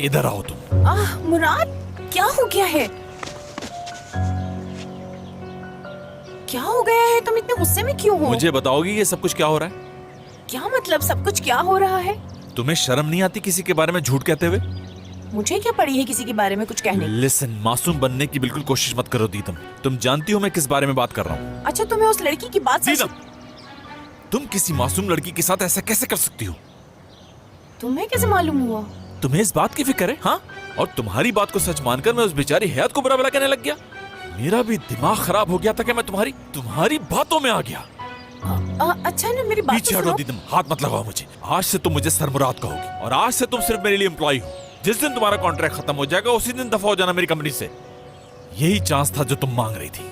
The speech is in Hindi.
इधर आओ तुम। मुराद, क्या हो गया है? क्या हो गया है? तुम इतने गुस्से में क्यों हो? मुझे बताओगी ये सब कुछ क्या हो रहा है? क्या मतलब सब कुछ क्या हो रहा है? तुम्हें शर्म नहीं आती किसी के बारे में झूठ कहते हुए? मुझे क्या पड़ी है किसी के बारे में कुछ कहने की? लिसन, मासूम बनने की बिल्कुल कोशिश मत करो दीदम। तुम जानती हो मैं किस बारे में बात कर रहा हूँ। अच्छा, तुम्हें उस लड़की की बात सच... दीदम, तुम किसी मासूम लड़की के साथ ऐसा कैसे कर सकती हो? तुम्हें कैसे मालूम हुआ? तुम्हें इस बात की फिक्र है? हाँ, और तुम्हारी बात को सच मानकर मैं उस बेचारी हयात को बुरा भला कहने लग गया। मेरा भी दिमाग खराब हो गया था कि मैं तुम्हारी बातों में आ गया। अच्छा ना, मेरी बात पीछे तो हटो सुनो। दीदम, हाथ मत लगाओ मुझे। आज से तुम मुझे सरमुराद कहोगी और आज से तुम सिर्फ मेरे लिए एम्प्लॉय हो। जिस दिन तुम्हारा कॉन्ट्रैक्ट खत्म हो जाएगा उसी दिन दफा हो जाना मेरी कंपनी से। यही चांस था जो तुम मांग रही थी।